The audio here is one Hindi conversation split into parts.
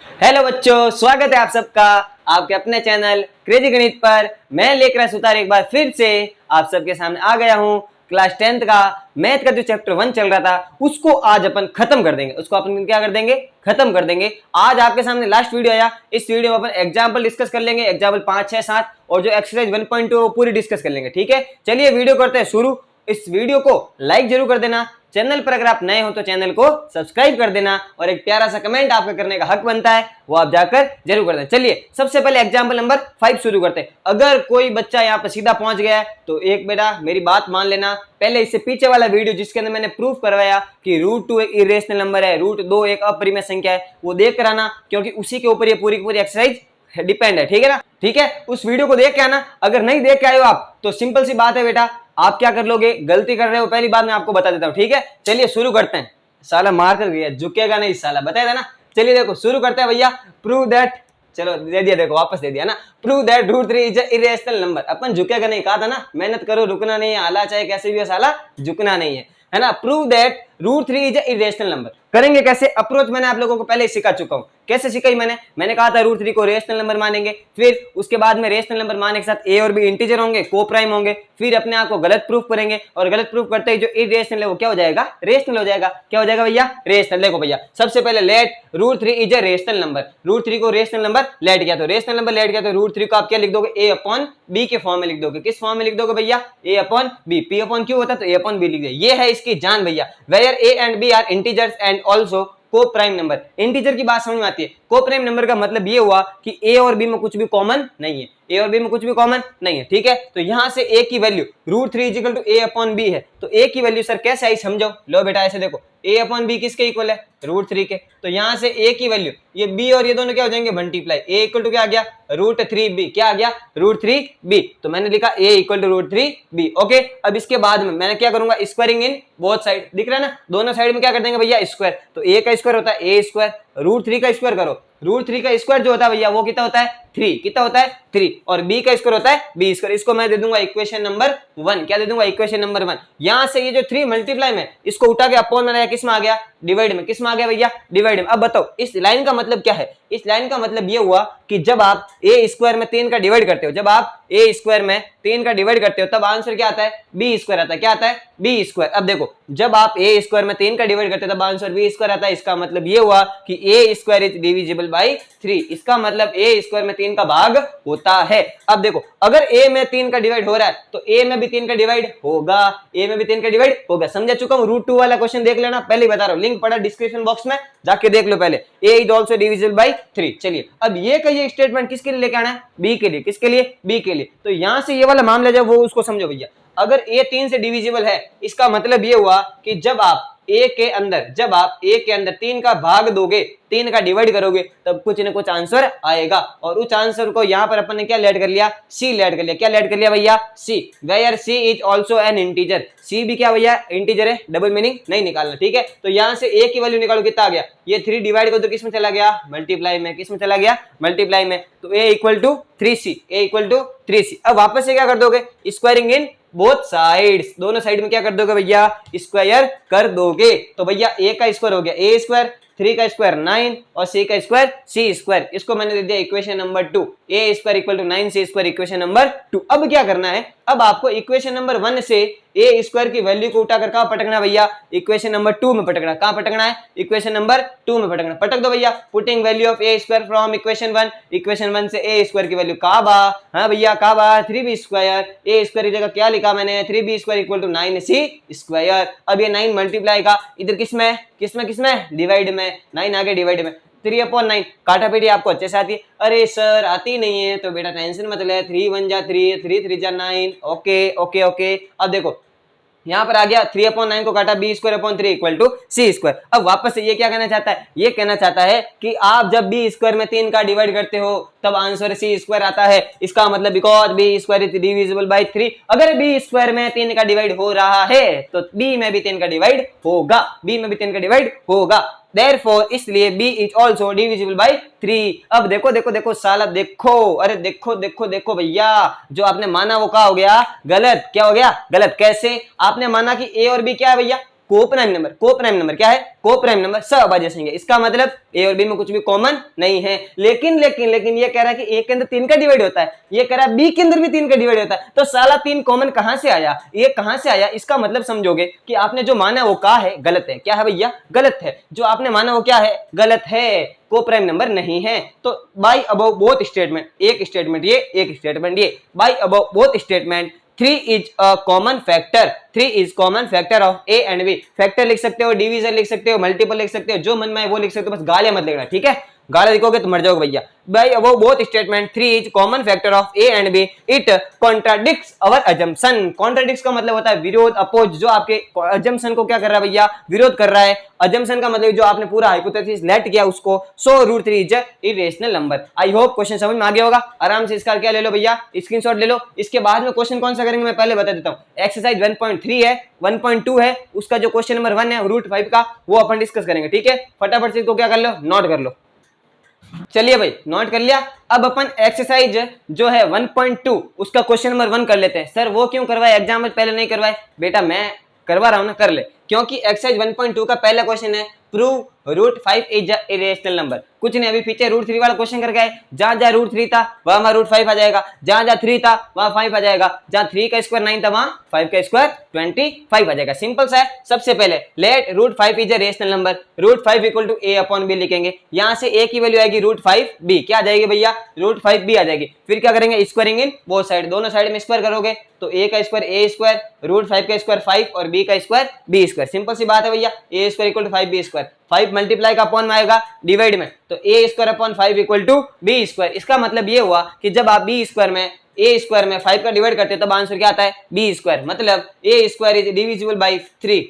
हेलो बच्चों, स्वागत है आप सबका आपके अपने चैनल क्रेजी गणित पर। मैं लेकर सुतार एक बार फिर से आप सबके सामने आ गया हूं। क्लास 10th का मैथ का जो चैप्टर 1 चल रहा था उसको आज अपन खत्म कर देंगे। उसको अपन क्या कर देंगे? खत्म कर देंगे। आज आपके सामने लास्ट वीडियो आया। इस वीडियो में अपन एग्जाम्पल डिस्कस कर लेंगे, एग्जाम्पल 5, 6, 7 और जो एक्सरसाइज 1.2 वो पूरी डिस्कस कर लेंगे। ठीक है, चलिए वीडियो करते हैं शुरू। इस वीडियो को लाइक जरूर कर देना, चैनल पर अगर आप नए हो तो चैनल को सब्सक्राइब कर देना और एक प्यारा सा कमेंट आपका करने का हक बनता है, वो आप जाकर जरूर कर देना। चलिए सबसे पहले एग्जांपल नंबर 5 शुरू करते हैं। अगर कोई बच्चा यहाँ पर सीधा पहुंच गया है तो एक बेटा मेरी बात मान लेना, पहले इससे पीछे वाला वीडियो जिसके अंदर मैंने प्रूफ करवाया कि √2 एक इरेशनल नंबर है, √2 एक अपरिमेय संख्या है, वो देख कर आना, क्योंकि उसी के ऊपर ये पूरी की पूरी एक्सरसाइज डिपेंड है। ठीक है ना? ठीक है, उस वीडियो को देख के आना। अगर नहीं देख के आए हो आप तो सिंपल सी बात है बेटा, आप क्या कर लोगे? गलती कर रहे हो, पहली बात मैं आपको बता देता हूं। ठीक है, चलिए शुरू करते हैं। साला मार कर गया, झुकेगा नहीं साला, बताया था ना। चलिए देखो शुरू करते हैं भैया। प्रूव दैट, चलो दे दिया, देखो वापस दे दिया ना। Prove that √3 is irrational number. अपन झुकेगा नहीं कहा था ना, मेहनत करो, रुकना नहीं है, आला चाहे कैसे भी हो साला, झुकना नहीं है ना। Prove that √3 is irrational number करेंगे कैसे? अप्रोच मैंने आप लोगों को पहले सिखा चुका हूं। कैसे सिखाई मैंने कहा था √3 को रेशनल नंबर मानेंगे, फिर उसके बाद में रेशनल नंबर मानने के साथ ए और बी इंटीजर होंगे, को प्राइम होंगे, फिर अपने आप को गलत प्रूफ करेंगे और गलत प्रूफ करते ही जो इरेशनल है वो क्या हो जाएगा? रेशनल हो जाएगा। क्या हो जाएगा भैया? रेशनल। देखो भैया सबसे पहले let √3 is a rational number. √3 को रेशनल नंबर लेट गया तो रेशनल नंबर लेट गया तो √3 को आप क्या लिख दोगे? ए अपॉन बी के फॉर्म में लिख दोगे। किस फॉर्म में लिख दोगे भैया? A upon B. P upon Q होता है तो ए अपॉन बी लिख दिया। ये है इसकी जान भैया। Where A and B are integers and also coprime number. Integer की बात समझ में आती है। को प्राइम नंबर का मतलब ये हुआ कि ए और बी में कुछ भी कॉमन नहीं है। ए और बी में कुछ भी कॉमन नहीं है। ठीक है, तो यहां से ए की value √3 equal to A upon B है, तो ए की वैल्यू सर कैसे आई समझो। लो बेटा ऐसे देखो, ए अपॉन बी किसके इक्वल है? √3 के। तो यहां से ए की वैल्यू ये बी और ये दोनों क्या हो जाएंगे? मल्टीप्लाई। ए इक्वल टू क्या आ गया? √3b। क्या आ गया? √3b। तो मैंने लिखा ए इक्वल टू √3b। ओके, अब इसके बाद में मैं क्या करूंगा? Squaring in both side. दिख रहा है ना, दोनों साइड में क्या कर देंगे भैया? स्क्वायर। तो ए का स्क्वायर होता है ए स्क्वायर, √3 का स्क्वायर करो, √3 का स्क्वायर जो होता है भैया वो कितना होता है? 3। कितना होता है? 3। और b का स्क्वायर होता है b स्क्वायर। इसको मैं दे दूंगा इक्वेशन नंबर 1। क्या दे दूंगा? Equation number 1। यहां से ये जो 3 मल्टीप्लाई में इसको उठा के अपॉन में किस में आ गया? डिवाइड में। किस में आ गया भैया? डिवाइड में। अब बताओ इस लाइन का मतलब क्या है? इस लाइन का मतलब ये हुआ कि जब आप ए स्क्वायर में 3 का डिवाइड करते हो, जब आप ए स्क्वायर में 3 का डिवाइड करते हो तब आंसर क्या आता है? बी स्क्वायर आता है। क्या आता है? B square. अब देखो जब आप ए स्क्वायर में 3 का डिवाइड करते हो तब आंसर बी स्क्वायर आता है। इसका मतलब ये हुआ कि ए स्क्वायर इज डिविजिबल बाय 3। इसका मतलब ए स्क्वायर में 3 का भाग होता है। अब देखो अगर ए में 3 का डिवाइड हो रहा है तो ए में भी 3 का डिवाइड होगा, ए में भी 3 का डिवाइड होगा। समझा चुका हूं। √2 वाला क्वेश्चन देख लेना, पहले बता रहा हूं, लिंक पड़ा डिस्क्रिप्शन बॉक्स में, जाके देख लो पहले। ए इज आल्सो डिविजिबल बाय 3। चलिए अब ये का ये स्टेटमेंट किसके लिए लेके आना है? बी के लिए। किसके लिए? बी के लिए। तो यहां से ये वाला मामला जब वो उसको समझो भैया। अगर ए 3 से डिविजिबल है इसका मतलब ये हुआ कि जब आप ए के अंदर 3 का भाग दोगे, 3 का डिवाइड करोगे तब कुछ न कुछ आंसर आएगा। और उस आंसर को यहां पर अपन ने क्या लेट कर लिया? सी लेट कर लिया। क्या लेट कर लिया भैया? C. Where C is also an integer. C भी क्या भैया? इंटीजर है। डबल मीनिंग नहीं निकालना। ठीक है, तो यहां से ए की वैल्यू निकालो, कितना आ गया? ये 3 डिवाइड कर दो, किस में चला गया? मल्टीप्लाई में। किस में चला गया? मल्टीप्लाई में। तो A equal to 3c। A equal to 3c। अब वापस से क्या कर दोगे? Squaring in both sides. दोनों साइड में क्या कर दोगे भैया? स्क्वायर कर दोगे। तो भैया ए का स्क्वायर हो गया ए स्क्वायर, 3 का स्क्वायर 9 और c का स्क्वायर c स्क्वायर। इसको मैंने दे दिया equation number 2। A square equal to 9c square equation number 2। अब क्या करना है? अब आपको इक्वेशन नंबर 1 से ए स्क्वायर की वैल्यू को उठाकर कहां पटकना भैया? इक्वेशन नंबर 2 में पटकना। कहां पटकना है? इक्वेशन नंबर 2 में पटकना। पटक दो भैया। Putting value of A square from equation 1। Equation 1 से ए स्क्वायर की वैल्यू का बा? हां भैया का बा? 3b square. ए स्क्वायर की जगह क्या लिखा मैंने? 3b square equal to 9c square. अब ये 9 मल्टीप्लाई का इधर किसमें? किसमें? डिवाइड में। 9 आगे डिवाइड में। 3/9 काटा पीटी आपको अच्छे से आती है? अरे सर आती नहीं है तो बेटा टेंशन मत ले। 3 1 जा 3, 3 3 जा 9। Okay okay okay. अब देखो यहां पर आ गया 3/9 को काटा b square upon 3 equal to c square. अब वापस से ये क्या कहना चाहता है? ये कहना चाहता है कि आप जब b स्क्वायर में 3 का डिवाइड करते हो तब आंसर c स्क्वायर आता है। इसका मतलब because b square is divisible by 3। अगर b स्क्वायर में 3 का डिवाइड हो रहा है तो b में भी 3 का डिवाइड होगा। b में भी 3 का डिवाइड होगा। Therefore इसलिए b is also divisible by 3। अब देखो देखो देखो साला देखो, अरे देखो देखो देखो भैया, जो आपने माना वो क्या हो गया? गलत। क्या हो गया? गलत। कैसे? आपने माना कि a और b क्या है भैया? को प्राइम नंबर, को प्राइम नंबर क्या है, को प्राइम नंबर सअभाज्य संख्या। इसका मतलब ए और बी में कुछ भी कॉमन नहीं है। लेकिन लेकिन लेकिन ये कह रहा है कि ए के अंदर 3 का डिवाइड होता है, ये कह रहा है बी के अंदर भी 3 का डिवाइड होता है, तो साला 3 कॉमन कहां से आया, ये कहां से आया। इसका मतलब समझोगे कि आपने जो माना वो क्या है, गलत है। क्या है भैया, गलत है। जो आपने माना वो क्या है, गलत है, को प्राइम नंबर नहीं है। तो बाय अबव बोथ स्टेटमेंट, एक स्टेटमेंट ये, एक स्टेटमेंट ये, by above both statement 3 is a common factor, 3 is common factor of A and B. Factor लिख सकते हो, डिवीजन लिख सकते हो, मल्टीपल लिख सकते हो, जो मन में है वो लिख सकते हो, बस गालियां मत लिखना, ठीक है। गालियां लिखोगे तो मर जाओगे भैया। By above both statement 3 is common factor of A and B, it contradicts our assumption. Contradicts का मतलब होता है विरोध, अपोज, जो आपके अजम्पशन को क्या कर रहा है भैया, विरोध कर रहा है। अजम्पशन का मतलब जो आपने पूरा हाइपोथेसिस लेट किया उसको। सो √3 is irrational number. I hope question समझ में आ गया होगा। आराम से इसका क्या ले लो भैया, स्क्रीनशॉट ले लो। इसके बाद में क्वेश्चन कौन सा करेंगे मैं पहले बता देता हूं। एक्सरसाइज 1.3 है, 1.2 है, उसका जो क्वेश्चन नंबर 1 है √5 का, वो अपन डिस्कस करेंगे, ठीक है। फटाफट से इसको क्या कर लो, नोट कर लो। चलिए भाई, नोट कर लिया। अब अपन एक्सरसाइज जो है 1.2 उसका क्वेश्चन नंबर 1 कर लेते हैं। सर वो क्यों करवाए, एग्जाम में पहले नहीं करवाए? बेटा मैं करवा रहा हूं ना, कर ले। क्योंकि एक्सरसाइज 1.2 का पहला क्वेश्चन है prove √5 is a irrational number. कुछ नहीं, अभी पीछे √3 वाला क्वेश्चन करके आए। जहां जहां √3 था वहां √5 आ जाएगा, जहां जहां 3 था वहां 5 आ जाएगा, जहां 3 का स्क्वायर 9 था वहां 5 का स्क्वायर 25 आ जाएगा। सिंपल सा है। सबसे पहले let √5 is a rational number, √5 equal to a upon b लिखेंगे। यहां से a की वैल्यू आएगी √5b, क्या आ जाएगी भैया, √5b आ जाएगी। फिर क्या करेंगे, स्क्वायरिंग इन बोथ साइड, दोनों साइड में स्क्वायर करोगे तो a का स्क्वायर a स्क्वायर, √5 का स्क्वायर 5 और b का स्क्वायर b स्क्वायर। सिंपल सी बात है भैया, a square equal to 5b square. 5 multiply का अपॉन में आएगा डिवाइड में, तो a square upon 5 equal to b square. इसका मतलब ये हुआ कि जब आप b स्क्वायर में a स्क्वायर में 5 का डिवाइड करते हैं तब आंसर क्या आता है, b स्क्वायर। मतलब a square is divisible by 3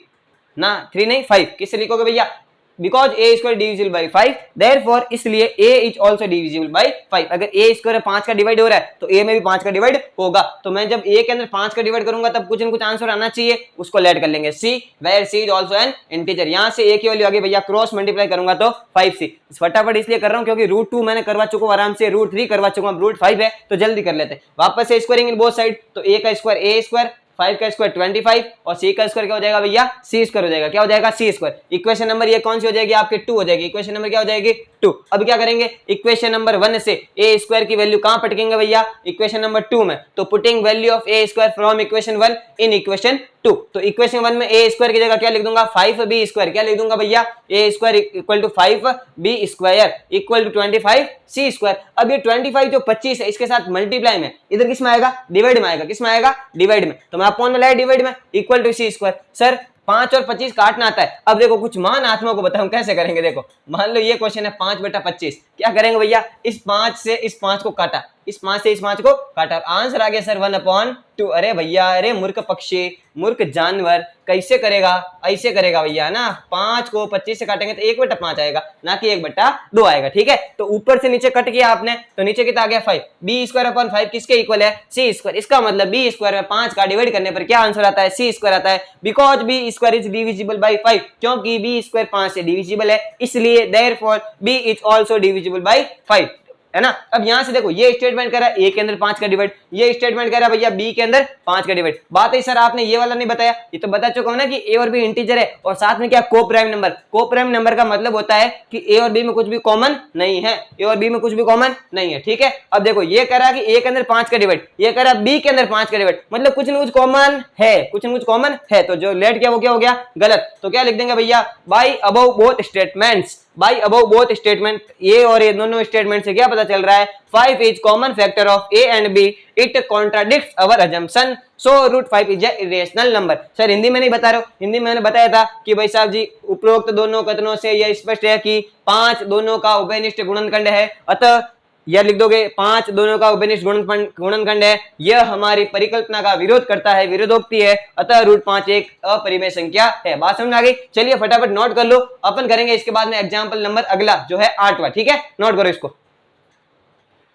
ना, 3 नहीं 5। किससे लिखोगे भैया, because a square divisible by 5, therefore इसलिए a is also divisible by 5। अगर a स्क्वायर 5 का डिवाइड हो रहा है तो a में भी 5 का डिवाइड होगा। तो मैं जब a के अंदर 5 का डिवाइड करूंगा तब कुछ न कुछ आंसर आना चाहिए, उसको लेट कर लेंगे c, where c is also an integer. यहां से a की वैल्यू आगे भैया क्रॉस मल्टीप्लाई करूंगा तो 5c। फटाफट इसलिए कर रहा हूं क्योंकि √2 मैंने करवा चुका हूं आराम से, √3 करवा चुका हूं, √5 है तो जल्दी कर लेते हैं। वापस से स्क्वायरिंग इन बोथ साइड, तो a का स्क्वायर a स्क्वायर, 5 का स्क्वायर 25 और c का स्क्वायर क्या हो जाएगा भैया, c स्क्वायर हो जाएगा। क्या हो जाएगा, c स्क्वायर। इक्वेशन नंबर ये कौन सी हो जाएगी आपके, 2 हो जाएगी। इक्वेशन नंबर क्या हो जाएगी, 2। अब क्या करेंगे, इक्वेशन नंबर 1 से a स्क्वायर की वैल्यू कहां पटकेंगे भैया, इक्वेशन नंबर 2 में। तो putting value of a square from equation 1 in equation 2। तो इक्वेशन 1 में a स्क्वायर की जगह क्या लिख दूंगा, 5b स्क्वायर। क्या लिख दूंगा भैया, a square equal to 5b square equal to 25c square. अब ये 25 जो 25 है इसके साथ मल्टीप्लाई में इधर किस में आएगा, डिवाइड में आएगा। किस में आएगा, डिवाइड में। तो मैं अपॉन में लाया डिवाइड में, equal to c square. Sir 5 और 25 काटना आता है। अब देखो कुछ मान आत्मा को बताऊं कैसे करेंगे। देखो मान लो ये क्वेश्चन है 5/25, क्या करेंगे भैया, इस 5 से इस 5 को काटा, इस 5 से इस 5 को काटा, आंसर आ गया सर 1/2। अरे भैया, अरे मूर्ख पक्षी, मूर्ख जानवर, कैसे करेगा, ऐसे करेगा भैया ना। 5 को 25 से काटेंगे तो 1/5 आएगा, ना कि 1/2 आएगा, ठीक है। तो ऊपर से नीचे कट किया आपने तो नीचे कितना आ गया 5। b स्क्वायर अपॉन 5 किसके इक्वल है, c स्क्वायर। इसका मतलब b स्क्वायर में 5 का डिवाइड करने पर क्या आंसर आता है, c स्क्वायर आता है। Because b square is divisible by 5, क्योंकि b स्क्वायर 5 से डिविजिबल है, इसलिए therefore b is also divisible by 5, है ना। अब यहां से देखो ये स्टेटमेंट कर रहा है a के अंदर 5 का डिवाइड, ये स्टेटमेंट कर रहा है भैया b के अंदर 5 का डिवाइड। बात है सर आपने ये वाला नहीं बताया, ये तो बता चुका हूं ना कि a और b इंटीजर है और साथ में क्या को प्राइम नंबर। को प्राइम नंबर का मतलब होता है कि a और b में कुछ भी कॉमन नहीं है, a और b में कुछ भी कॉमन नहीं है, ठीक है। अब देखो ये कह रहा है कि a के अंदर 5 का डिवाइड, ये कह रहा है b के अंदर 5 का डिवाइड, मतलब कुछ न कुछ कॉमन है, कुछ न कुछ कॉमन है। तो जो लेट किया वो क्या हो गया, गलत। तो क्या लिख देंगे भैया, by above both statements, by above both statement. ये और ये दोनों स्टेटमेंट से क्या पता चल रहा है, 5 is common factor of a and b, it contradicts our assumption, so √5 is a irrational number. Sir Hindi में नहीं बता रहे हो, हिंदी में मैंने बताया था कि भाई साहब जी उपरोक्त दोनों कथनों से यह स्पष्ट है कि 5 दोनों का उभयनिष्ठ गुणनखंड है, अतः यह लिख दोगे 5 दोनों का उभयनिष्ठ गुणनखंड है, यह हमारी परिकल्पना का विरोध करता है, विरोधोक्ति है, अतः √5 एक अपरिमेय संख्या है। बात समझ आ गई। चलिए फटाफट नोट कर लो, अपन करेंगे इसके बाद में एग्जांपल नंबर अगला जो है 8वां, ठीक है। नोट करो इसको।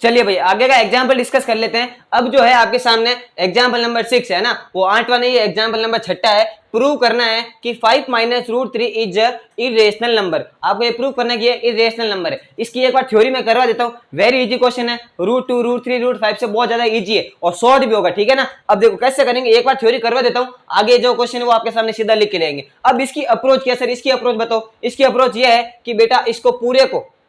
चलिए भाई आगे का एग्जाम्पल डिस्कस कर लेते हैं। अब जो है आपके सामने एग्जाम्पल नंबर 6 है ना, वो 8वां नहीं है, एग्जाम्पल नंबर 6 है। प्रूव करना है कि 5 minus root 3 is irrational number. आपको ये प्रूव करना है कि ये इरेशनल नंबर है। इसकी एक बार थ्योरी में करवा देता हूँ, वेरी इजी क्वेश्चन है। रूट 2 रूट 3 रूट 5 से बहुत ज्यादा इजी है और शॉर्ट भी होगा, ठीक है ना। अब देखो कैसे करेंगे, एक बार थ्योरी करवा देता हूँ, आगे जो क्वेश्चन है वो आपके सामने सीधा लिख के लेंगे। अब इसकी अप्रोच क्या सर, इसकी अप्रोच बताओ। इसकी अप्रोच ये है कि बेटा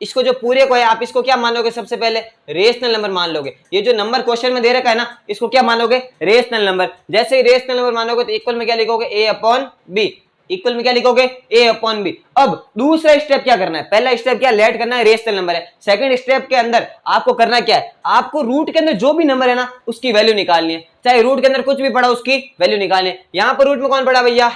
इसको जो पूरे को है आप इसको क्या मान लोगे, सबसे पहले रेशनल नंबर मान लोगे। ये जो नंबर क्वेश्चन में दे रखा है ना, इसको क्या मानोगे, रेशनल नंबर। जैसे ही रेशनल नंबर मानोगे तो इक्वल में क्या लिखोगे, a अपॉन b। इक्वल में क्या लिखोगे, a अपॉन b। अब दूसरा स्टेप क्या करना है, पहला स्टेप क्या लेट करना है, रेशनल नंबर है। सेकंड स्टेप के अंदर आपको करना क्या है, आपको रूट के अंदर जो भी नंबर है ना उसकी वैल्यू निकालनी है। चाहे रूट के अंदर कुछ भी पड़ा उसकी वैल्यू निकालनी है। यहाँ पर रूट में कौन पड़ा भैया,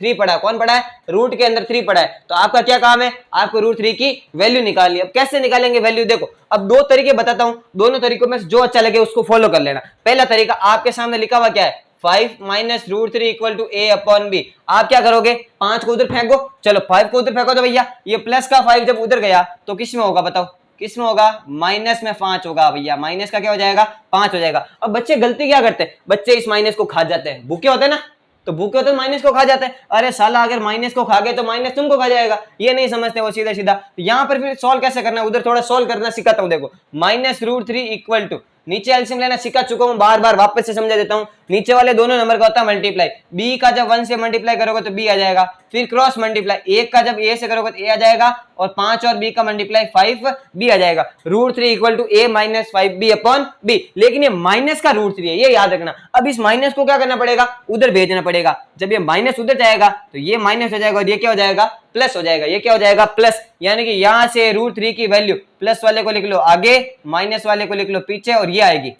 3 पड़ा है। कौन पड़ा है, रूट के अंदर 3 पड़ा है। तो आपका क्या काम है, आपको रूट 3 की वैल्यू निकालनी है। अब कैसे निकालेंगे वैल्यू, देखो अब दो तरीके बताता हूं, दोनों तरीकों में जो अच्छा लगे उसको फॉलो कर लेना। पहला तरीका आपके सामने लिखा हुआ क्या है, 5 minus root 3 equal to a upon b। आप क्या करोगे, 5 को उधर फेंको, चलो 5 को उधर फेंको तो भैया ये प्लस का 5 जब उधर गया तो किस में होगा बताओ, किस में होगा, माइनस में 5 होगा भैया। माइनस का क्या हो जाएगा, 5 हो जाएगा। अब बच्चे गलती क्या करते हैं, बच्चे इस माइनस को खा जाते हैं, भूखे होते हैं ना, तो भूखे तो माइनस को खा जाते हैं। अरे साला अगर माइनस को खा गए तो माइनस तुमको खा जाएगा, ये नहीं समझते वो सीधा सीधा। तो यहाँ पर फिर सॉल्व कैसे करना है, उधर थोड़ा सॉल्व करना सिखाता हूँ। देखो माइनस रूट 3 इक्वल टू, नीचे एलसीएम लेना सिखा चुका हूं, बार बार वापस से समझा देता हूं। नीचे वाले दोनों नंबर का होता है मल्टीप्लाई, b का जब 1 से मल्टीप्लाई करोगे तो b आ जाएगा, फिर क्रॉस मल्टीप्लाई, 1 का जब a से करोगे तो a आ जाएगा, और 5 और b का मल्टीप्लाई 5 b आ जाएगा। Root 3 equal to a minus 5b upon b। लेकिन ये माइनस का रूट 3 है, ये याद रखना। अब इस माइनस को क्या करना पड़ेगा, उधर भेजना पड़ेगा। जब ये माइनस उधर जाएगा तो ये माइनस हो जाएगा और ये क्या हो जाएगा, प्लस हो जाएगा। ये क्या हो जाएगा, प्लस। यानी कि यहां से रूट 3 की वैल्यू प्लस वाले को लिख लो आगे, माइनस वाले को लिख लो पीछे, और ये आएगी।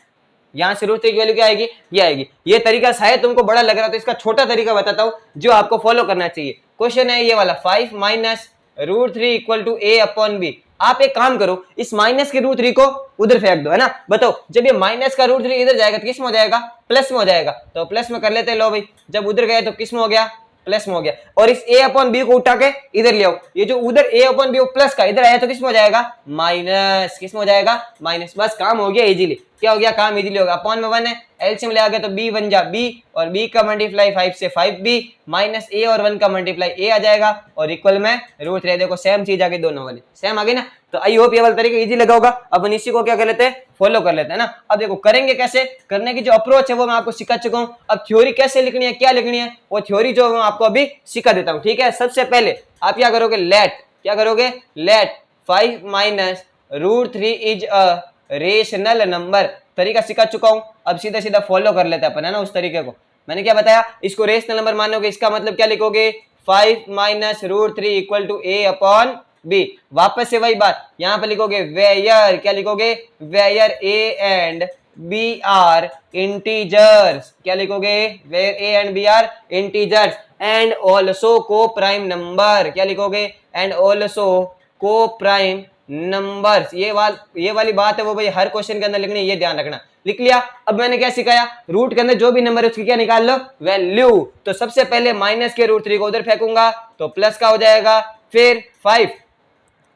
यहां से रूट 3 की वैल्यू क्या आएगी, ये आएगी। ये तरीका शायद तुमको बड़ा लग रहा है तो इसका छोटा तरीका बताता हूं जो आपको फॉलो करना चाहिए। क्वेश्चन है ये वाला, 5 minus root 3 equal to a upon b। आप एक काम करो, इस माइनस के रूट 3 को उधर फेंक दो, है ना। बताओ जब ये माइनस का रूट 3 इधर जाएगा तो किस में हो जाएगा, प्लस में हो जाएगा। तो प्लस में कर लेते हैं, लो भाई जब उधर गए तो किस में हो गया, प्लस में हो गया। और इस a अपॉन b को उठा के इधर ले आओ, ये जो उधर a अपॉन b प्लस का इधर आया तो किस में हो जाएगा, माइनस। किस में हो जाएगा, माइनस। बस काम हो गया इजीली। क्या हो गया, काम इजीली होगा। अपॉन में 1 है, एलसीएम ले आ गया तो b बन जा b, और b का मल्टीप्लाई 5 से 5b, माइनस a और 1 का मल्टीप्लाई a आ जाएगा, और इक्वल में रूट 3। देखो सेम चीज आ गई, दोनों वाली सेम आ गई ना। तो आई होप ये वाला तरीका इजी लगा होगा। अपन इसी को क्या कर लेते हैं, फॉलो कर लेते हैं ना। अब देखो करेंगे कैसे, करने की जो अप्रोच है वो मैं आपको सिखा चुका हूँ। अब थ्योरी कैसे लिखनी है, क्या लिखनी है, वो थ्योरी जो मैं आपको अभी सिखा देता हूँ, ठीक है। सबसे पहले आप क्या करोगे, लेट, क्या करोगे, let 5 minus root 3 is a rational number. तरीका सिखा चुका हूं, अब सीधा सीधा फॉलो कर लेते हैं अपन, है ना। उस तरीके को मैंने क्या बताया, इसको रेशनल नंबर मानोगे, इसका मतलब क्या लिखोगे, 5 minus root 3 equal to a upon b। वापस से वही बात, यहां पर लिखोगे वेयर, क्या लिखोगे, where a and b are integers. क्या लिखोगे, where a and b are integers, and also coprime number. क्या लिखोगे, and also coprime numbers. ये वाली बात है वो भाई हर क्वेश्चन के अंदर लिखनी है, ये ध्यान रखना। लिख लिया। अब मैंने क्या सिखाया, रूट के अंदर जो भी नंबर है उसकी क्या निकाल लो, वैल्यू। तो सबसे पहले माइनस के रूट 3 को उधर फेंकूंगा तो प्लस का हो जाएगा, फिर 5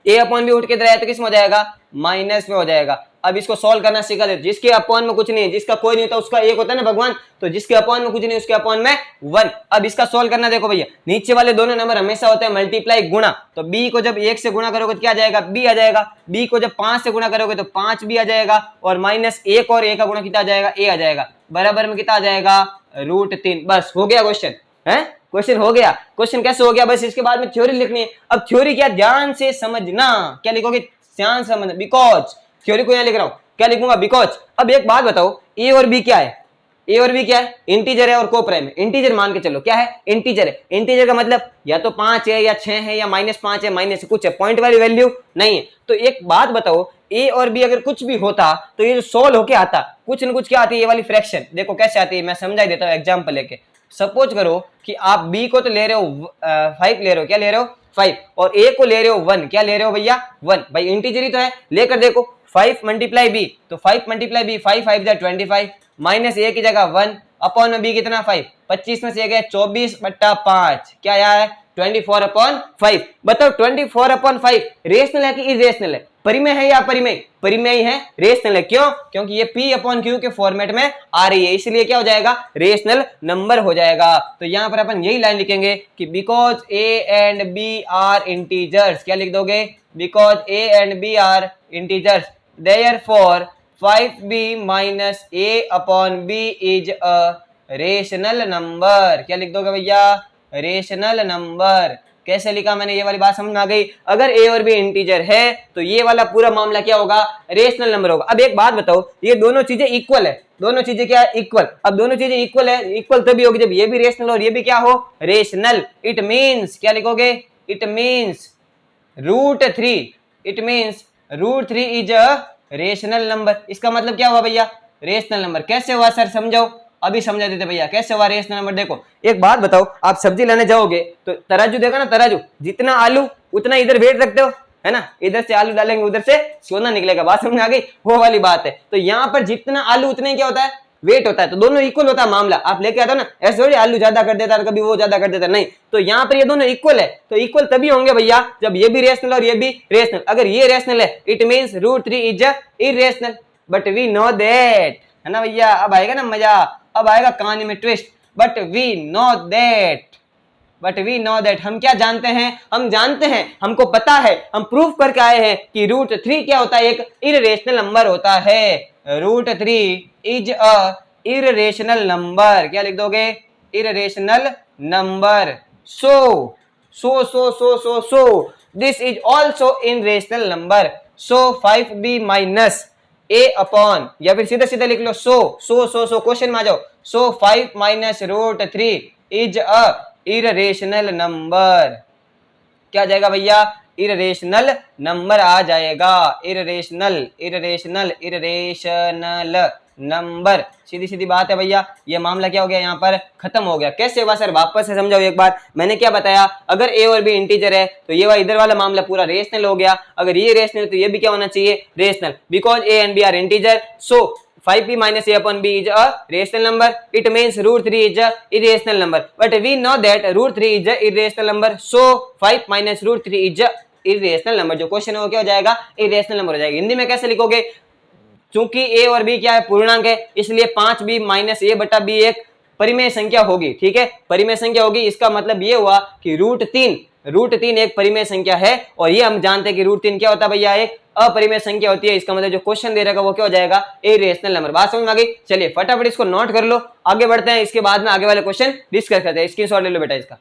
a अपॉन बी उठ के इधर आया तो किस में हो जाएगा, माइनस में हो जाएगा। अब इसको सॉल्व करना सीखा दे। जिसके अपॉन में कुछ नहीं है, जिसका कोई नहीं होता उसका एक होता है ना भगवान, तो जिसके अपॉन में कुछ नहीं उसके अपॉन में 1। अब इसका सॉल्व करना, देखो भैया नीचे वाले दोनों नंबर हमेशा होते हैं मल्टीप्लाई, गुणा। तो b को जब 1 से गुणा करोगे तो क्या आ जाएगा, b आ जाएगा। b को जब 5 से गुणा करोगे तो 5b आ जाएगा, और माइनस 1 और a का गुणा कितना आ जाएगा, a आ जाएगा। बराबर में कितना आ जाएगा, रूट 3। बस हो गया क्वेश्चन, है क्वेश्चन हो गया। क्वेश्चन कैसे हो गया, बस इसके बाद में थ्योरी लिखनी है। अब थ्योरी क्या, ध्यान से समझना। क्या लिखोगे, ध्यान से समझना। बिकॉज थ्योरी को यहां लिख रहा हूं, क्या लिखूंगा, बिकॉज। अब एक बात बताओ, ए और बी क्या है, ए और बी क्या है, इंटीजर है और को प्राइम है। इंटीजर मान के चलो, क्या है, इंटीजर है। इंटीजर का मतलब या तो 5 है या 6 है या -5 है, माइनस से कुछ है, पॉइंट वाली वैल्यू नहीं है। तो एक बात बताओ, ए और बी अगर कुछ भी होता तो ये जो सोल्व होके आता, कुछ न कुछ क्या आती है, ये वाली फ्रैक्शन। देखो कैसे आती है, मैं समझा देता हूँ एग्जाम्पल लेके। सपोज करो कि आप b को तो ले रहे हो 5 ले रहे हो, क्या ले रहे हो 5, और a को ले रहे हो 1, क्या ले रहे हो भैया 1। भाई इंटीजर ही तो है, लेकर देखो 5 मल्टीप्लाई b, तो 5 मल्टीप्लाई b, 5 5 जा 25, माइनस a की जगह 1 अपॉन में b कितना 5, 25 में से गया 24/5, क्या आया है 24/5। बताओ 24/5 रेशनल है कि इरेशनल है? परिमेय है या अपरिमेय? परिमेय है, रेशनल है। क्यों? क्योंकि ये P/Q के फॉर्मेट में आ रही है, इसलिए क्या हो जाएगा? रेशनल नंबर हो जाएगा। तो यहां पर अपन यही लाइन लिखेंगे कि because A and B are integers. क्या लिख दोगे? Because A and B are integers, therefore 5b minus A/B is a rational number. क्या लिख दोगे भैया? Rational number. कैसे लिखा मैंने? ये वाली बात समझ में आ गई? अगर ए और बी इंटीजर है तो ये वाला पूरा मामला क्या होगा? रेशनल नंबर होगा। अब एक बात बताओ, ये दोनों चीजें इक्वल है, दोनों चीजें क्या है? इक्वल। अब दोनों चीजें इक्वल है, इक्वल तभी होगी जब ये भी रेशनल और ये भी क्या हो? रेशनल। इट मीन्स, क्या लिखोगे? It means √3, it means √3 is a rational number. इसका मतलब क्या हुआ भैया? Rational number. कैसे हुआ सर? समझाओ। अभी समझा देते भैया कैसे हुआ रेशनल नंबर। देखो एक बात बताओ, आप सब्जी लेने जाओगे तो तराजू देखो ना, तराजू जितना आलू उतना इधर वेट रखते हो, है ना? इधर से आलू डालेंगे उधर से सोना निकलेगा। बात समझ में आ गई? वो वाली बात है। तो यहाँ पर जितना आलू उतना ही क्या होता है? वेट होता है। तो दोनों इक्वल होता है मामला। आप लेके आते हो ना, ऐसे थोड़ी आलू ज्यादा कर देता है कभी वो ज्यादा कर देता नहीं। तो यहाँ पर ये दोनों इक्वल है। तो इक्वल तभी होंगे भैया जब ये भी रेशनल और ये भी रेशनल। अगर ये रेशनल है it means √3 is irrational. But we know that, है ना भैया? अब आएगा ना मजा, अब आएगा कहानी में twist. But we know that, हम क्या जानते हैं? हम जानते हैं, हमको पता है, हम प्रूफ करके आए हैं कि √3 क्या होता है? एक इरेशनल नंबर होता है। √3 इज अ इरेशनल नंबर। क्या लिख दोगे? Irrational number. So this is also in rational number. So 5b minus A/, या फिर सीधा सीधा लिख लो सो क्वेश्चन में आ जाओ। सो 5 minus √3 is a irrational number. क्या आ जाएगा भैया? इरेशनल नंबर आ जाएगा। Irrational number. सीधी सीधी बात है भैया। ये मामला क्या हो गया? यहाँ पर खत्म हो गया। कैसे हुआ सर? वापस से समझाओ एक बार। मैंने क्या बताया? अगर ए और बी इंटीजर है तो ये इधर वाला मामला पूरा रेशनल हो गया। अगर ये रेशनल तो ये भी क्या होना चाहिए? Rational. Because A and B are integer, so 5p minus A/B is a rational number. It means √3 is a irrational number. But we know that √3 is a irrational number. So 5 minus √3 is a irrational number. जो क्वेश्चन है वो क्या हो जाएगा? irrational number हो जाएगा। हिंदी में कैसे लिखोगे? चूंकि a और b क्या है? पूर्णांक है, इसलिए 5b माइनस A/B एक परिमेय संख्या होगी। ठीक है, परिमेय संख्या होगी। इसका मतलब ये हुआ कि √3 एक परिमेय संख्या है। और ये हम जानते हैं कि √3 क्या होता है भैया? एक अपरिमेय संख्या होती है। इसका मतलब जो क्वेश्चन दे रहा है वो क्या हो जाएगा? Irrational number. बात समझ में आ गई? चलिए फटाफट इसको नोट कर लो, आगे बढ़ते हैं। इसके बाद में आगे वाले क्वेश्चन डिस्कस करते हैं। स्क्रीनशॉट ले लो बेटा इसका।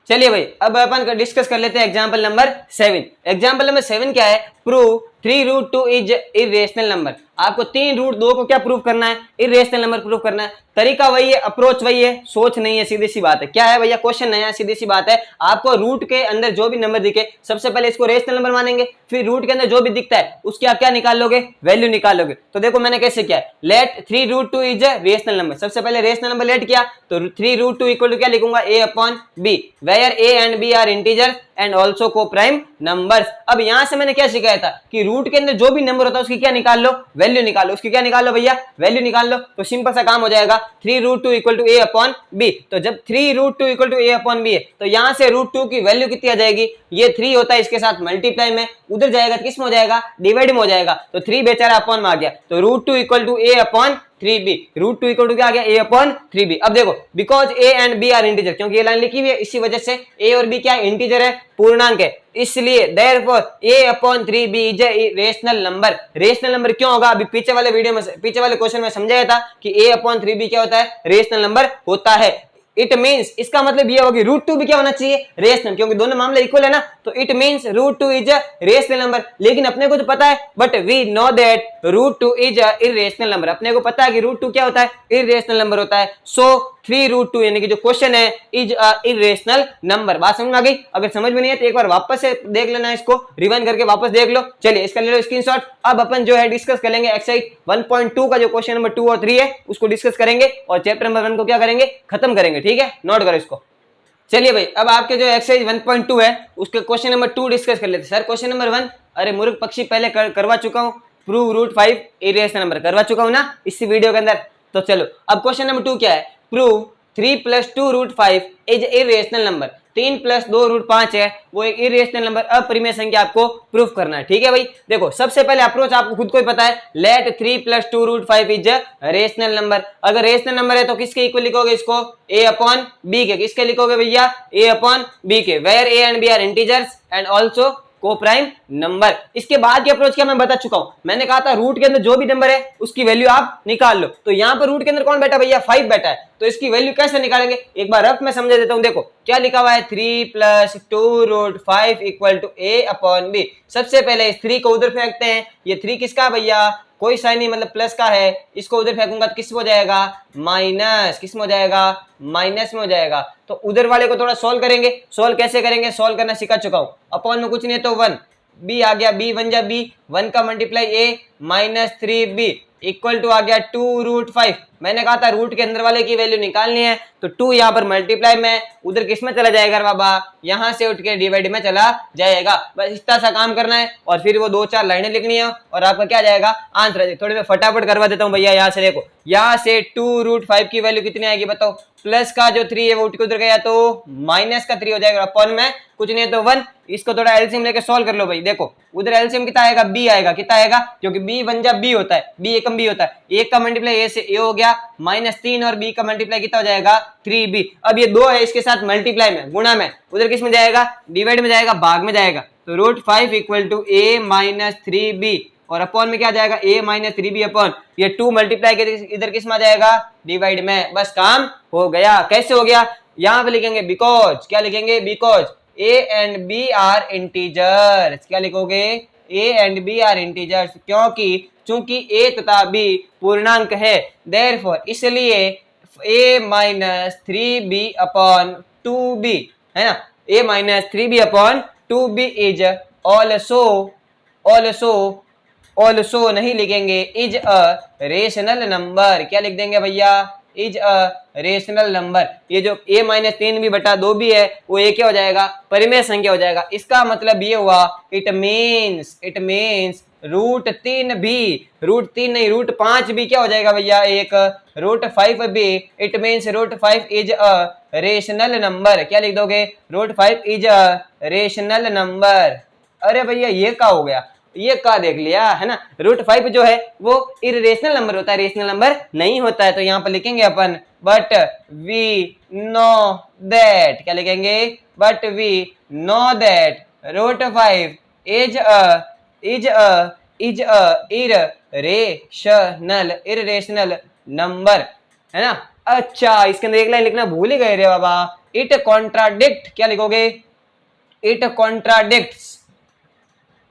चलिए भाई अब अपन डिस्कस कर लेते हैं एग्जांपल नंबर 7। एग्जांपल नंबर 7 क्या है? Prove 3√2 is irrational number. आपको 3√2 को क्या प्रूव करना है? इरेशनल नंबर प्रूव करना है। तरीका वही है, अप्रोच वही है, सोच नहीं है, सीधी सी बात है। क्या है भैया? क्वेश्चन नया है, सीधी सी बात है। आपको रूट के अंदर जो भी नंबर दिखे सबसे पहले इसको रेशनल नंबर मानेंगे, फिर रूट के अंदर जो भी दिखता है उसकी आप क्या निकाल लोगे? वैल्यू निकाल लोगे। तो देखो मैंने कैसे किया है। Let 3√2 is a rational number. सबसे पहले रेशनल नंबर लेट किया तो 3√2 इक्वल टू क्या लिखूंगा? A/B, where A and B are integer and also coprime numbers. अब यहां से मैंने क्या सिखाया था कि रूट के अंदर जो भी नंबर होता है उसकी क्या निकाल लो? वैल्यू निकाल लो। उसकी क्या निकाल लो भैया? वैल्यू निकाल लो। तो सिंपल सा काम हो जाएगा। 3√2 इक्वल टू A/B। तो जब 3√2 इक्वल टू A/B है तो यहां से √2 की वैल्यू कितनी आ जाएगी? ये 3 होता है, इसके साथ मल्टीप्लाई में उधर जाएगा, किस में हो जाएगा? डिवाइड में हो जाएगा। तो 3 बेचारा अपॉन में आ गया। तो √2 equal to A/3B। √2 equal to क्या आ गया? A/3B। अब देखो because A and B are integer, क्योंकि ये लाइन लिखी हुई है इसी वजह से A और B क्या है? इंटीजर है, पूर्णांक है, इसलिए therefore A/3B is a rational number. Rational number क्यों होगा? अभी पीछे वाले वीडियो में, पीछे वाले क्वेश्चन में समझाया था कि A/3B क्या होता है? रेशनल नंबर होता है। इट मीन्स, इसका मतलब ये होगी √2 भी क्या होना चाहिए? रेशनल, क्योंकि दोनों मामले इक्वल है ना। तो it means √2 is a rational number. लेकिन अपने को तो पता है, but we know that √2 is a irrational number. अपने को पता है कि √2 क्या होता है? इरेशनल नंबर होता है। सो 3√2 यानी कि जो क्वेश्चन है इज अ इरेशनल नंबर। बात समझ में आ गई? अगर समझ में नहीं है तो एक बार वापस से देख लेना, इसको रिवाइंड करके वापस देख लो। चलिए इसका ले लो स्क्रीनशॉट। अब अपन जो है डिस्कस करेंगे एक्सरसाइज 1.2 का जो क्वेश्चन नंबर 2 और 3 है उसको डिस्कस करेंगे और चैप्टर नंबर 1 को क्या करेंगे? खत्म करेंगे। ठीक है, नोट करो इसको। चलिए भाई अब आपके जो एक्सरसाइज 1.2 है उसके क्वेश्चन नंबर 2 डिस्कस कर लेते हैं। सर क्वेश्चन नंबर 1, अरे मूर्ख पक्षी, पहले करवा चुका हूं। प्रूव √5 इरेशनल नंबर करवा चुका हूं ना इसी वीडियो के अंदर। तो चलो अब क्वेश्चन नंबर 2 क्या है? Prove 3 + 2 √5 is irrational number. 3 + 2 √5 है, वो एक इरेशनल नंबर अपरिमेय संख्या आपको प्रूफ करना है। ठीक है भाई, देखो सबसे पहले अप्रोच आपको खुद को ही पता है, let 3 + 2 √5 is a rational number. अगर रेशनल नंबर है तो किसके इक्वल लिखोगे इसको, a/b के। किसके लिखोगे भैया, a/b के, where a and b are integers and also coprime number. इसके बाद की अप्रोच क्या मैं बता चुका हूं, मैंने कहा था रूट के अंदर जो भी नंबर है उसकी वैल्यू आप निकाल लो। तो यहां पर रूट के अंदर कौन बैठा भैया, 5 बैठा है, तो इसकी वैल्यू कैसे निकालेंगे एक बार रफ में समझा देता हूं। देखो क्या लिखा हुआ है, 3 + 2 √5 = a/b। सबसे पहले इस 3 को उधर फेंकते हैं, ये 3 किसका भैया, कोई साइन नहीं मतलब प्लस का है, इसको उधर फेंकूंगा तो किस में हो जाएगा, माइनस। किस में हो जाएगा, माइनस में हो जाएगा। तो उधर वाले को थोड़ा सोल्व करेंगे, सोल्व कैसे करेंगे, सोल्व करना सिखा चुका हूं। अपॉन में कुछ नहीं है तो 1, b आ गया, b 1 जा b, 1 का multiply a -3b equal to आ गया 2 √5। मैंने कहा था रूट के अंदर वाले की वैल्यू निकालनी है, तो 2 यहाँ पर मल्टीप्लाई में, उधर किस में चला जाएगा बाबा, यहां से उठ के डिवाइड में चला जाएगा। बस इस तरह सा काम करना है और फिर वो 2-4 लाइनें लिखनी है और आपका क्या जाएगा, आंसर। थोड़ी मैं फटाफट करवा देता हूँ भैया। यहाँ से देखो, यहाँ से 2 √5 की वैल्यू कितनी आएगी बताओ, प्लस का जो 3 है वो उठ के उधर गया तो माइनस का 3 हो जाएगा, अपॉन में कुछ नहीं है तो 1। इसको थोड़ा एलसीएम लेके सॉल्व कर लो भाई। देखो उधर एलसीएम कितना आएगा, b आएगा। कितना आएगा, क्योंकि b 1 जा b होता है, b एकम b होता है, 1 का मल्टीप्लाई a से a हो गया -3 और b का मल्टीप्लाई कितना हो जाएगा, 3b। अब ये 2 है, इसके साथ मल्टीप्लाई में, गुणा में, उधर किस में जाएगा, डिवाइड में जाएगा, भाग में जाएगा। तो √5 = a -3b और अपॉन में क्या जाएगा, a -3b अपॉन ये 2 मल्टीप्लाई के इधर किस में आ जाएगा, डिवाइड में। बस काम हो गया। कैसे हो गया, यहां पे लिखेंगे बिकॉज, क्या लिखेंगे, because a and b are integers। क्या लिखोगे, a and b are integers, क्योंकि चूंकि a तथा b पूर्णांक है, therefore इसलिए a -3b अपॉन 2b है ना, a -3b upon 2b is also नहीं लिखेंगे, इज अ रेशनल नंबर। क्या लिख देंगे भैया, इज अ रेशनल नंबर। ये जो a -3b बटा 2b है वो a क्या हो जाएगा, परिमेय संख्या हो जाएगा। इसका मतलब ये हुआ, इट मीन्स √3b, √3 नहीं √5b क्या हो जाएगा भैया, एक √5b। It means √5 is a rational number. क्या लिख दोगे, √5 इज अ रेशनल नंबर। अरे भैया ये क्या हो गया, ये का देख लिया है ना, √5 जो है वो इरेशनल नंबर होता है, रेशनल नंबर नहीं होता है। तो यहाँ पर लिखेंगे अपन, बट वी नो दैट, क्या लिखेंगे, but we know that √5 is a irrational number, है ना। अच्छा इसके अंदर एक लाइन लिखना भूल ही गए रे बाबा, इट कॉन्ट्राडिक्ट, क्या लिखोगे, it contradicts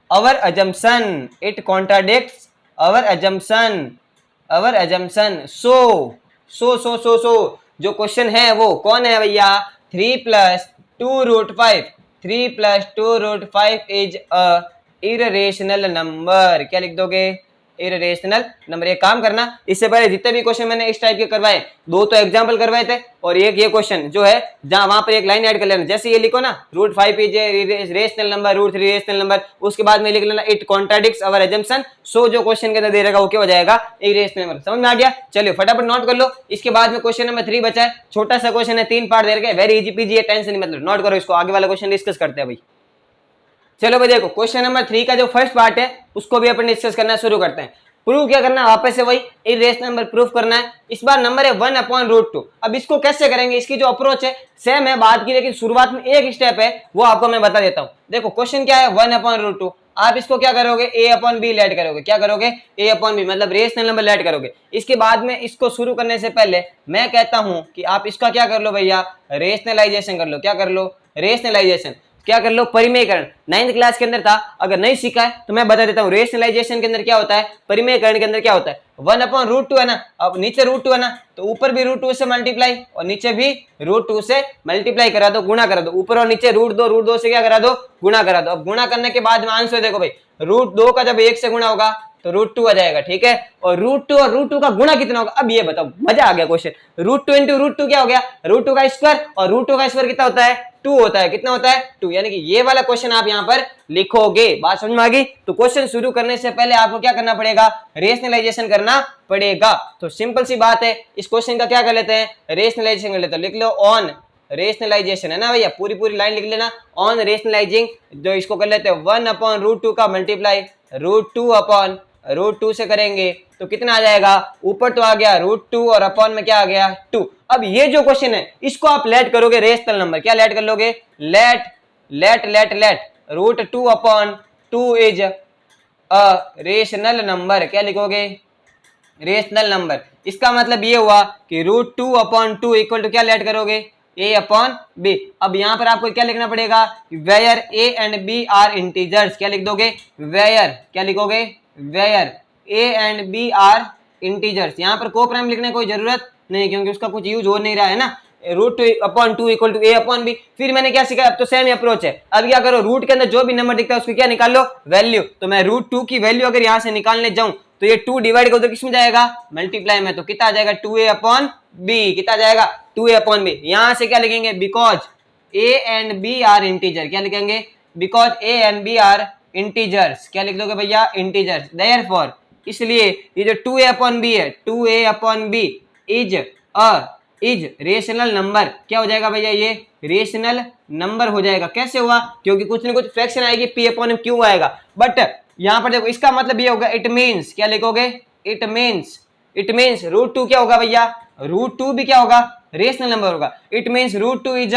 our assumption, it contradicts our assumption। so जो क्वेश्चन है वो कौन है भैया, 3 + 2 √5 इज अ इरेशनल नंबर। क्या लिख दोगे, इरेशनल नंबर। एक काम करना, इससे पहले जितने भी क्वेश्चन मैंने इस टाइप के करवाए, 2 तो एग्जांपल करवाए थे और एक ये क्वेश्चन जो है जहां वहां पर एक लाइन ऐड कर लेना। जैसे ये लिखो ना, √5 is rational number, √3 rational number, उसके बाद में लिख लेना इट कॉन्ट्राडिक्ट्स अवर अजम्पशन। सो जो क्वेश्चन के अंदर दे रहेगा वो क्या हो जाएगा, इरेशनल नंबर। समझ में आ गया, चलिए फटाफट नोट कर लो। इसके बाद में क्वेश्चन नंबर 3 बचा है, छोटा सा क्वेश्चन है, 3 पार्ट दे रखे, वेरी इजी पीजी है, टेंशन नहीं, मतलब नोट करो इसको, आगे वाला क्वेश्चन डिस्कस करते हैं भाई। चलो भाई देखो, क्वेश्चन नंबर 3 का जो फर्स्ट पार्ट है उसको भी अपन डिस्कस करना शुरू करते हैं। प्रूव क्या करना है, वापस से वही इरेशनल नंबर प्रूफ करना है। इस बार नंबर है 1/√2। अब इसको कैसे करेंगे, इसकी जो अप्रोच है सेम है बात की, लेकिन शुरुआत में एक स्टेप है वो आपको मैं बता देता हूं। देखो क्वेश्चन क्या है, 1/√2। आप इसको क्या करोगे, a/b लेट करोगे। क्या करोगे, a/b मतलब रेशनल नंबर लेट करोगे। इसके बाद में इसको शुरू करने से पहले मैं कहता हूं कि आप इसका क्या कर लो भैया, रेशनलाइजेशन कर लो। क्या कर लो, रेशनलाइजेशन। क्या कर लो, परिमेयकरण। 9th क्लास के अंदर था, अगर नहीं सीखा है तो मैं बता देता हूँ। रेशनलाइजेशन के अंदर क्या होता है, परिमेयकरण के अंदर क्या होता है, 1/√2 है ना। अब नीचे √2 है ना, तो ऊपर भी √2 से मल्टीप्लाई और नीचे भी √2 से मल्टीप्लाई करा दो, गुणा करा दो। ऊपर और नीचे √2 से क्या करा दो, गुणा करा दो। अब गुणा करने के बाद में आंसर देखो भाई, √2 का जब 1 से गुणा होगा तो √2 आ जाएगा, ठीक है। और √2 का गुणा कितना होगा, अब ये बताओ, मजा आ गया क्वेश्चन। √2 × √2 क्या हो गया, √2 का स्क्वायर, और √2 का स्क्वायर कितना होता है, 2 होता है। कितना होता है, 2। यानी कि ये वाला क्वेश्चन आप यहाँ पर लिखोगे। बात समझ में आ गई। तो क्वेश्चन शुरू करने से पहले आपको क्या करना पड़ेगा, रेशनलाइजेशन करना पड़ेगा। तो सिंपल सी बात है, इस क्वेश्चन का क्या कर लेते हैं, रेशनलाइजेशन कर लेते हैं। लिख लो ऑन रेशनलाइजेशन, है ना भैया, पूरी पूरी लाइन लिख लेना, ऑन रेशनलाइजिंग, जो इसको कर लेते हैं 1/√2 का मल्टीप्लाई √2 से करेंगे तो कितना आ जाएगा, ऊपर तो आ गया √2 और अपॉन में क्या आ गया 2। अब ये जो क्वेश्चन है इसको आप लेट करोगे रेशनल नंबर, क्या लेट कर लोगे, let √2/2 is a rational number, क्या लिखोगे, रेशनल नंबर। इसका मतलब ये हुआ कि √2/2 इक्वल टू क्या लेट करोगे, a/b। अब यहां पर आपको क्या लिखना पड़ेगा, where a and b are integers, क्या लिख दोगे, वेयर, क्या लिखोगे, where a and b are integers. यहां पर को प्राइम लिखने की कोई जरूरत नहीं क्योंकि उसका कुछ यूज हो नहीं रहा है ना, √2/2 इक्वल टू a/b। फिर मैंने क्या सीखा, अब तो सेम अप्रोच है, अब क्या करो, रूट के अंदर जो भी नंबर दिखता है उसकी क्या निकाल लो, वैल्यू। तो मैं √2 की वैल्यू अगर यहां से निकालने जाऊं तो ये 2 डिवाइड कर दो किस में जाएगा, मल्टीप्लाई में, तो कितना आ जाएगा 2a/b, कितना आ जाएगा 2a/b। यहां से क्या लिखेंगे, because a and b are integer, क्या लिखेंगे, because a and b are integers, क्या लिख दोगे भैया, इंटीजर्स। देयरफॉर, इसलिए ये जो 2a/b है, 2a/b इज रेशनल नंबर, क्या हो जाएगा भैया, ये रेशनल नंबर हो जाएगा। कैसे हुआ, क्योंकि कुछ न कुछ फ्रैक्शन आएगी, p/q आएगा। बट यहां पर देखो इसका मतलब ये होगा, इट मीन्स, क्या लिखोगे, इट मीन्स √2 क्या होगा भैया, √2 भी क्या होगा, रेशनल नंबर होगा। It means √2 is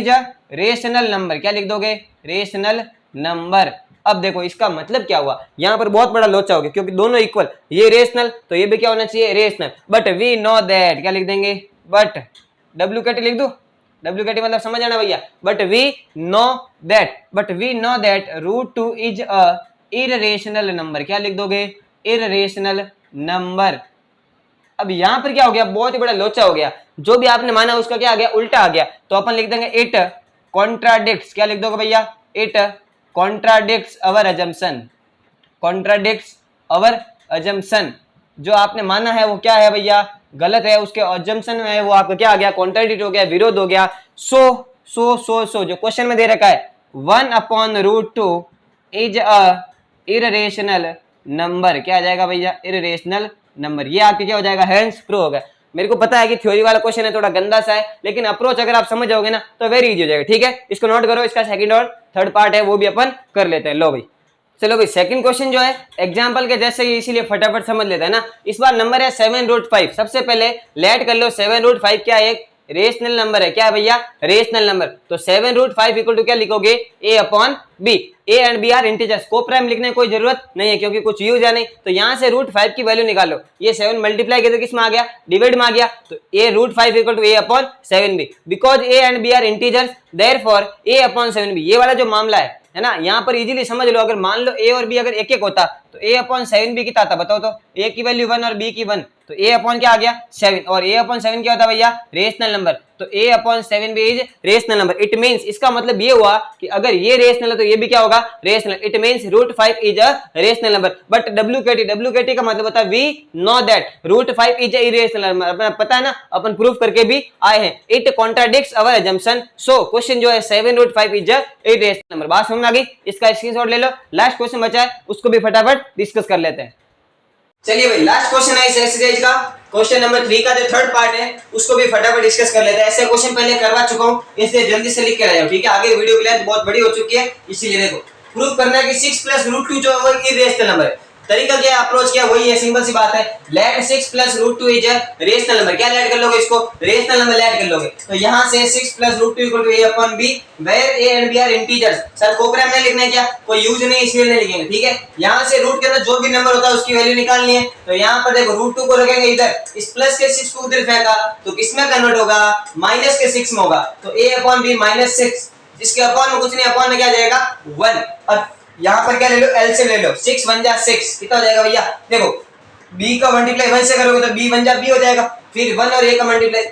a rational number, क्या लिख दोगे, रेशनल नंबर। अब देखो इसका मतलब क्या हुआ, यहां पर बहुत बड़ा लोचा हो गया क्योंकि दोनों इक्वल, ये रेशनल तो ये भी क्या होना चाहिए, rational. But we know that, क्या लिख देंगे, बट WKT लिख दो, WKT मतलब समझ आना भैया, but we know that √2 is a irrational number, क्या लिख दोगे, इररेशनल नंबर। अब यहां पर क्या हो गया, बहुत ही बड़ा लोचा हो गया, जो भी आपने माना उसका क्या आ गया, उल्टा आ गया। तो अपन लिख देंगे इट कॉन्ट्राडिक्ट्स, क्या लिख दोगे भैया, इट कॉन्ट्राडिक्ट्स अवर अजम्पशन, जो आपने माना है वो क्या है भैया, गलत है, उसके अजम्पशन है वो आपका क्या आ गया, कॉन्ट्राडिक्ट हो गया, विरोध हो गया। सो जो क्वेश्चन में दे रखा है 1/√2 इज अ इररेशनल नंबर, क्या आ जाएगा भैया, इररेशनल नंबर। ये आपके क्या हो जाएगा, हेंस प्रूव होगा। मेरे को पता है कि थ्योरी वाला क्वेश्चन है, थोड़ा गंदा सा है, लेकिन अप्रोच अगर आप समझ जाओगे ना तो वेरी इजी हो जाएगा। ठीक है, इसको नोट करो, इसका सेकंड और थर्ड पार्ट है वो भी अपन कर लेते हैं। लो भाई, चलो भाई, सेकंड क्वेश्चन जो है एग्जांपल के जैसे ही, इसीलिए फटाफट समझ लेते हैं ना। इस बार नंबर है 7√5। सबसे पहले लेट कर लो, 7√5 क्या है, एक रेशनल नंबर है, क्या है भैया, रेशनल नंबर। तो 7√5 इक्वल टू क्या लिखोगे, a/b। a and b are integers, coprime लिखने की कोई जरूरत नहीं है क्योंकि कुछ यूज है नहीं। तो यहां से √5 की वैल्यू निकालो, ये 7 मल्टीप्लाई करके किस में आ गया, डिवाइड में आ गया। तो a√5 equal to a/7b, because a and b are integers, therefore a/7b। ये वाला जो मामला है ना, यहाँ पर इजीली समझ लो, अगर मान लो a और b अगर एक एक होता तो a/7b कितना आता, बताओ तो, a की वैल्यू 1 और b की 1, तो a/ क्या आ गया 7, और a/7 क्या होता भैया, रेशनल नंबर। तो a/7b is rational number. It means, इसका मतलब ये हुआ कि अगर ये रेशनल है तो ये भी क्या होगा, rational. It means √5 is a rational number. But WKT का मतलब होता है we know that √5 is a irrational number. अपना पता है ना, अपन प्रूफ करके भी आए हैं। It contradicts our assumption, so question जो है 7√5 इज अ इरेशनल नंबर। बात समझ आ गई, इसका स्क्रीनशॉट ले लो। लास्ट क्वेश्चन बचा है, उसको भी फटाफट डिस्कस कर लेते हैं। चलिए भाई, लास्ट क्वेश्चन है इस एक्सरसाइज का, क्वेश्चन नंबर 3 का जो थर्ड पार्ट है उसको भी फटाफट डिस्कस कर लेते हैं। ऐसे क्वेश्चन पहले करवा चुका हूं, इसलिए जल्दी से लिख के आ जाओ। ठीक है, आगे वीडियो की लेंथ बहुत बड़ी हो चुकी है, इसीलिए देखो प्रूव करना है कि 6 + √2 जो है वो इरेशनल नंबर है। तरीका क्या, अप्रोच क्या, वही है, सिंपल सी बात है। Let 6 + √2 is a rational number. क्या लेट कर लोगे इसको, रेशनल नंबर लेट कर लोगे। तो यहां से 6 + √2 equal to a/b, where a and b are integers. Sir कोग्राम में लिखना है क्या, कोई यूज नहीं, इसलिए नहीं लिखेंगे। ठीक है, यहां से रूट के अंदर जो भी नंबर होता है उसकी वैल्यू निकालनी है। तो यहां पर देखो √2 को रखेंगे इधर, इस प्लस के 6 को उधर फेंका तो किसमें कन्वर्ट होगा, माइनस के 6 में होगा। तो a/b -6, इसके अपॉन में कुछ नहीं, अपॉन में क्या जाएगा 1। अब यहां पर क्या ले लो, एलसीएम ले लो, 6 1 जा 6, कितना हो जाएगा भैया, देखो b का मल्टीप्लाई 1 से करोगे तो b 1 जा b हो जाएगा, फिर 1 और a का मल्टीप्लाई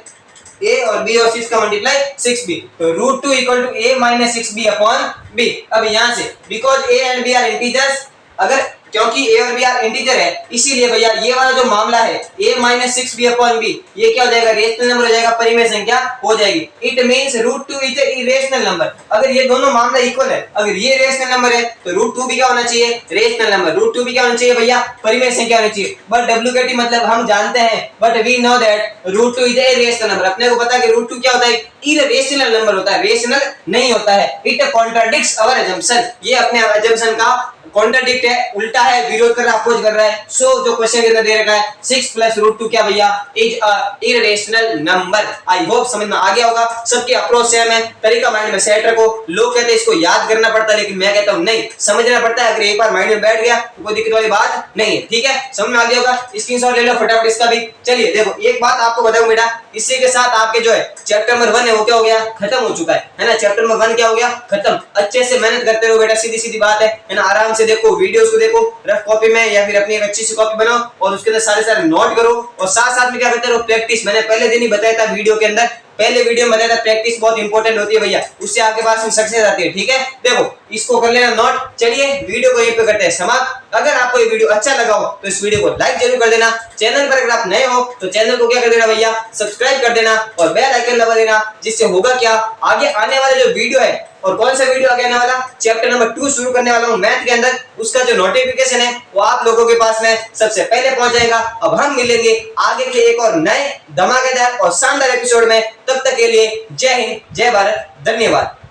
a और b और 6 का मल्टीप्लाई 6b, तो √2 equal to a - 6b upon b। अब यहां से because a and b are integers, अगर क्योंकि ए और बी आर इंटीजर है इसीलिए भैया ये वाला जो मामला है a minus six B upon B ये क्या हो जाएगा, रेशनल नंबर हो जाएगा, परिमेय संख्या हो जाएगी। It means √2 is A irrational number. अगर ये दोनों मामला इक्वल है, अगर ये रेशनल नंबर है तो √2 भी क्या होना चाहिए, रेशनल नंबर। √2 भी क्या होना चाहिए भैया, परिमेय संख्या होनी चाहिए। बट WKT मतलब हम जानते हैं, but we know that √2 is a rational number. अपने को पता है कि √2 क्या होता है, इरेशनल नंबर होता है, रेशनल नहीं होता है। इट कॉन्ट्राडिक्ट्स आवर अजम्पशन, ये अपने अजम्पशन का कॉन्ट्राडिक्ट है, उल्टा है, विरोध कर रहा है, अपोज कर रहा है। सो जो क्वेश्चन के अंदर दे रखा है 6 + √2 क्या भैया, is a irrational number. I hope समझ में आ गया होगा। सबके अप्रोच सेम है, तरीका माइंड में सेट रखो। लोग कहते हैं इसको याद करना पड़ता है, लेकिन मैं कहता हूं नहीं, समझना पड़ता है। अगर एक बार माइंड में बैठ गया तो कोई दिक्कत वाली बात नहीं है। ठीक है, समझ में आ गया होगा। स्क्रीनशॉट ले लो फटाफट इसका भी। चलिए देखो एक बात आपको बताऊं बेटा, इसी के साथ आपके जो है चैप्टर नंबर 1 है वो क्या हो गया, खत्म हो चुका है ना। चैप्टर नंबर 1 क्या हो गया, खत्म। अच्छे से मेहनत करते रहो बेटा, सीधी सीधी बात है ना। आराम से देखो वीडियोस को, देखो रफ कॉपी में या फिर अपनी एक अच्छी सी कॉपी बनाओ और उसके अंदर सारे नोट करो और साथ साथ में क्या करते रहो, प्रैक्टिस। मैंने पहले दिन ही बताया था वीडियो के अंदर, पहले वीडियो में बताया था प्रैक्टिस बहुत इंपॉर्टेंट होती है भैया, उससे आपके पास में सक्सेस आती है। ठीक है, देखो इसको कर लेना नोट। चलिए वीडियो को यहीं पे करते हैं समाप्त। अगर आपको ये वीडियो अच्छा लगा हो तो इस वीडियो को लाइक जरूर कर देना। चैनल पर अगर आप नए हो तो चैनल को क्या कर देना भैया, सब्सक्राइब कर देना और बेल आइकन दबा देना। जिससे होगा क्या, आगे आने वाले जो वीडियो है, और कौन सा वीडियो आगे आने वाला, चैप्टर नंबर 2 शुरू करने वाला हूं मैथ के अंदर, उसका जो नोटिफिकेशन है वो आप लोगों के पास में सबसे पहले पहुंच जाएगा। अब हम मिलेंगे आगे के एक और नए धमाकेदार और शानदार एपिसोड में। तब तक के लिए जय हिंद, जय भारत, धन्यवाद।